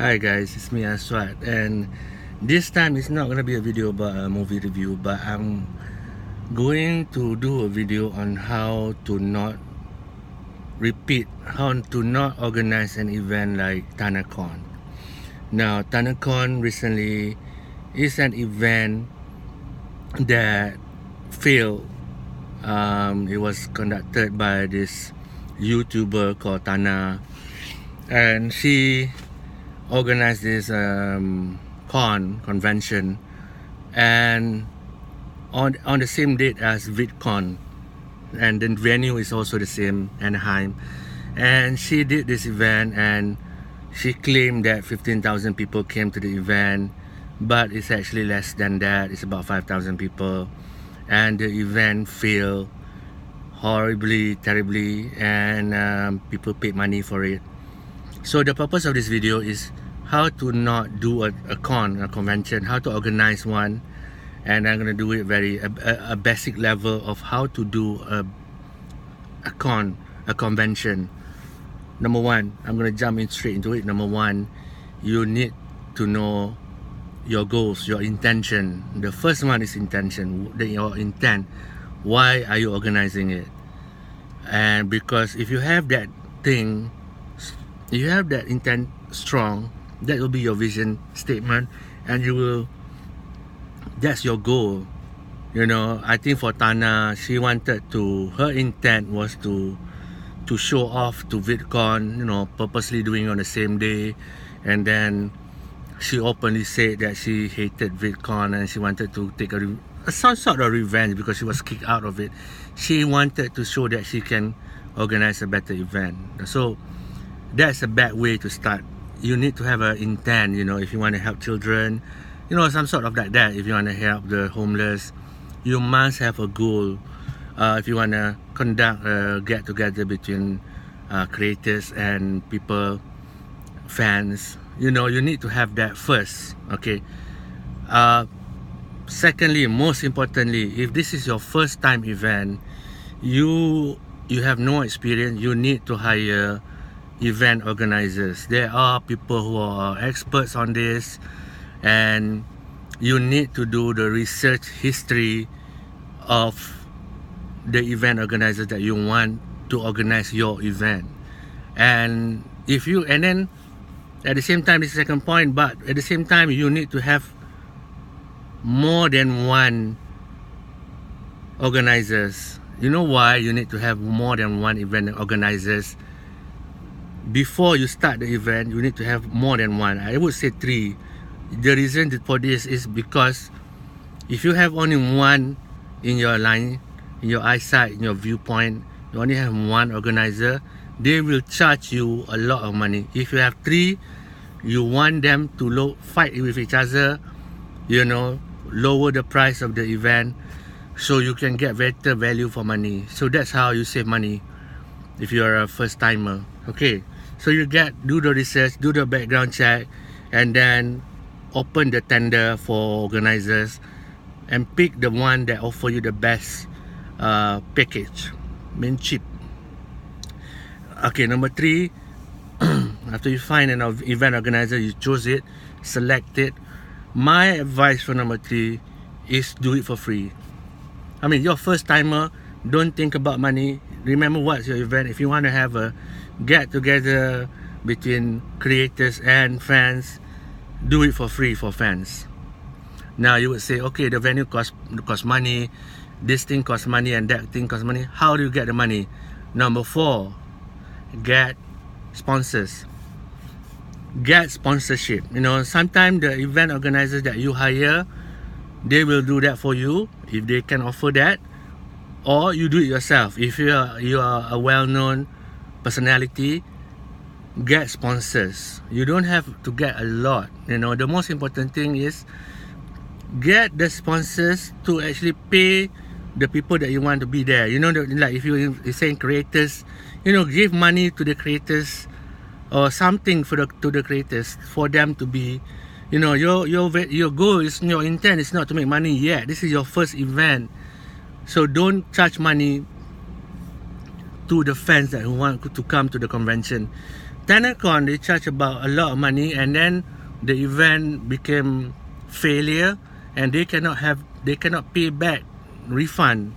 Hi guys, it's me Aswad, and this time it's not gonna be a video about a movie review, but I'm going to do a video on how to not organize an event like Tanacon. Now, Tanacon recently is an event that failed. It was conducted by this YouTuber called Tana, and she organized this convention, and on the same date as VidCon, and the venue is also the same, Anaheim. And she did this event, and she claimed that 15,000 people came to the event, but it's actually less than that. It's about 5,000 people, and the event failed horribly, terribly, and people paid money for it. So the purpose of this video is how to not do a convention, how to organize one, and I'm gonna do it a basic level of how to do a convention. Number one, I'm gonna jump in straight into it. Number one, you need to know your goals, your intention. The first one is intention, your intent. Why are you organizing it? And because if you have that thing, you have that intent strong, that will be your vision statement, and that's your goal. I think for Tana, her intent was to show off to VidCon, purposely doing on the same day. And then she openly said that she hated VidCon and she wanted to take some sort of revenge because she was kicked out of it. She wanted to show that she can organize a better event. So that's a bad way to start. You need to have an intent, if you want to help children, some sort of like that. If you want to help the homeless, you must have a goal. If you want to conduct a get-together between creators and people, fans, you need to have that first, okay? Secondly, most importantly, if this is your first time event, you have no experience, you need to hire event organizers. There are people who are experts on this, and you need to do the research history of the event organizers that you want to organize your event. And then at the same time, this is the second point, but at the same time, you need to have more than one organizers. You know why you need to have more than one event organizers? Before you start the event, you need to have more than one. I would say 3. The reason for this is because if you have only one in your line, in your eyesight, in your viewpoint, you only have one organizer, they will charge you a lot of money. If you have 3, you want them to fight with each other, lower the price of the event so you can get better value for money. So that's how you save money if you're a first timer. Okay, so you do the research, do the background check, and then open the tender for organizers and pick the one that offer you the best package, cheap. Okay, number 3, after you find an event organizer, you choose it, select it. My advice for number 3 is do it for free. You're first timer, don't think about money. Remember what's your event. If you want to have a get together between creators and fans, do it for free for fans. Now you would say, okay, the venue costs money, this thing costs money, and that thing costs money. How do you get the money? Number 4, get sponsors. Get sponsorship. Sometimes the event organizers that you hire, they will do that for you if they can offer that, or you do it yourself. If you are a well-known personality, get sponsors. You don't have to get a lot. The most important thing is get the sponsors to actually pay the people that you want to be there. Like if you're saying creators, give money to the creators or something to the creators for them to be, your goal is, your intent is not to make money yet. This is your first event, so don't charge money to the fans that want to come to the convention. Tanacon, they charge about a lot of money, and then the event became failure, and they cannot pay back refund.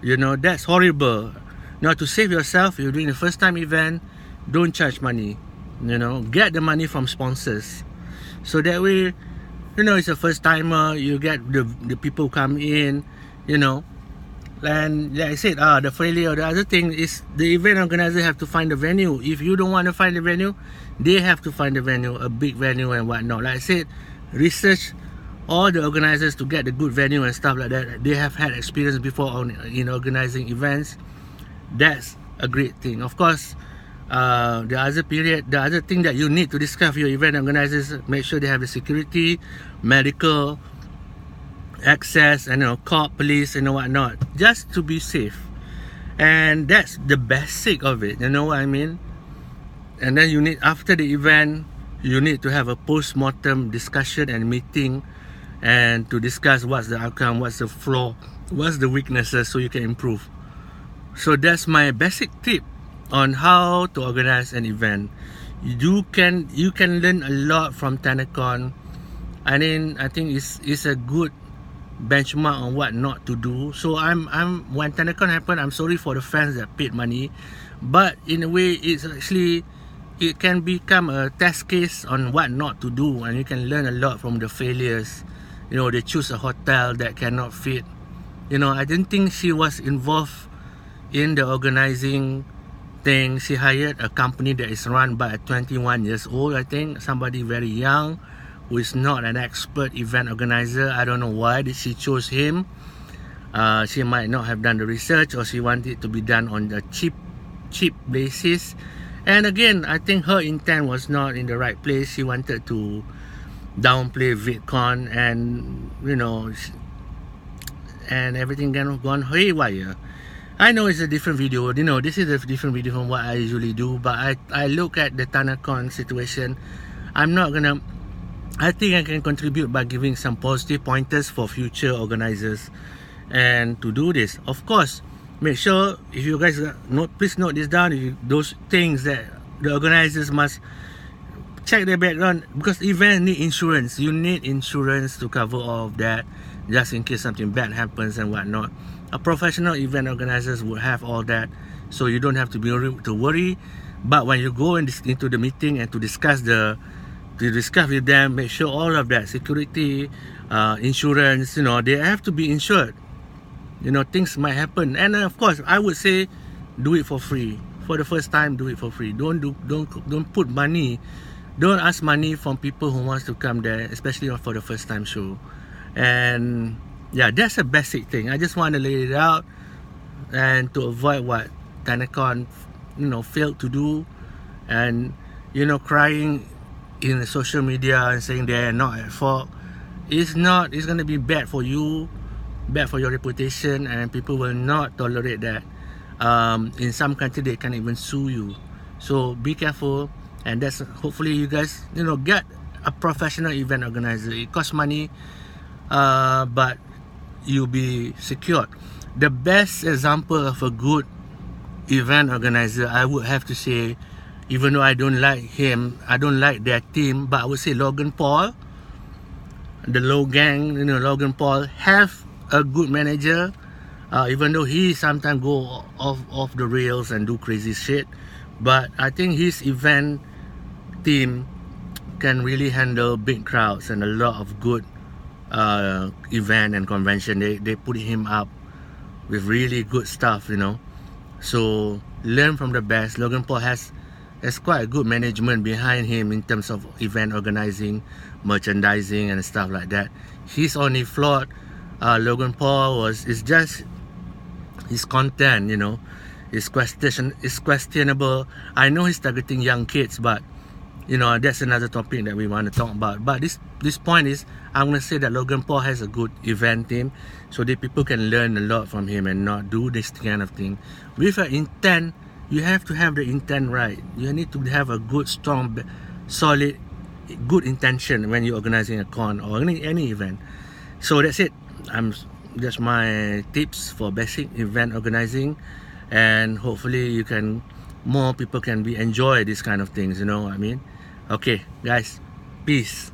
That's horrible. Now, to save yourself, you're doing a first time event, don't charge money. Get the money from sponsors, so that way, it's a first timer. You get the people come in, and like I said, the failure. The other thing is the event organizer have to find the venue. If you don't want to find the venue, they have to find the venue, a big venue and whatnot. Like I said, research all the organizers to get the good venue and stuff like that. They have had experience before in organizing events. That's a great thing. Of course, the other thing that you need to discuss with your event organizers, make sure they have the security, medical access, and cop, police, and whatnot, just to be safe. And that's the basic of it. You know what I mean? And then after the event, you need to have a post-mortem discussion and meeting, and to discuss what's the outcome, what's the flaw, what's the weaknesses, so you can improve. So that's my basic tip on how to organize an event. You can learn a lot from Tanacon. I think it's a good benchmark on what not to do. So when Tanacon happened, I'm sorry for the fans that paid money, but in a way, it can become a test case on what not to do, and you can learn a lot from the failures. They choose a hotel that cannot fit. I didn't think she was involved in the organizing thing. She hired a company that is run by a 21 years old, I think, somebody very young, who is not an expert event organizer. I don't know why did she chose him. She might not have done the research, or she wanted it to be done on a cheap basis. And again, I think her intent was not in the right place. She wanted to downplay VidCon, and and everything gone haywire. I know it's a different video. This is a different video from what I usually do, but I look at the Tanacon situation. I think I can contribute by giving some positive pointers for future organizers. And to do this, of course, make sure, if you guys please note this down, those things that the organizers must check their background, because event need insurance. You need insurance to cover all of that, just in case something bad happens and whatnot. A professional event organizers would have all that, so you don't have to worry. But when you go into the meeting and to discuss with them, make sure all of that security, insurance, they have to be insured. Things might happen, and of course, I would say, do it for free. For the first time, do it for free. Don't put money. Don't ask money from people who wants to come there, especially for the first time show. And yeah, that's a basic thing. I just want to lay it out, and to avoid what Tanacon, failed to do, and crying in the social media and saying they're not at fault. It's going to be bad for you, bad for your reputation, and people will not tolerate that. In some countries, they can even sue you. So be careful, and that's hopefully you guys get a professional event organizer. It costs money, but you'll be secured. The best example of a good event organizer, I would have to say, even though I don't like him, I don't like their team, but I would say Logan Paul, the Low Gang, Logan Paul have a good manager, even though he sometimes go off the rails and do crazy shit. But I think his event team can really handle big crowds and a lot of good event and convention. They put him up with really good stuff, So learn from the best. Logan Paul has quite a good management behind him in terms of event organizing, merchandising, and stuff like that. His only flaw, Logan Paul, is just his content. Is questionable. I know he's targeting young kids, but that's another topic that we want to talk about. But this point is, I'm going to say that Logan Paul has a good event team, so that people can learn a lot from him and not do this kind of thing. With an intent, you have to have the intent right. You need to have a good, strong, solid, good intention when you're organizing a con or any event. So that's it. That's my tips for basic event organizing, and hopefully you can more people can be enjoy this kind of things, you know what I mean? Okay guys, peace.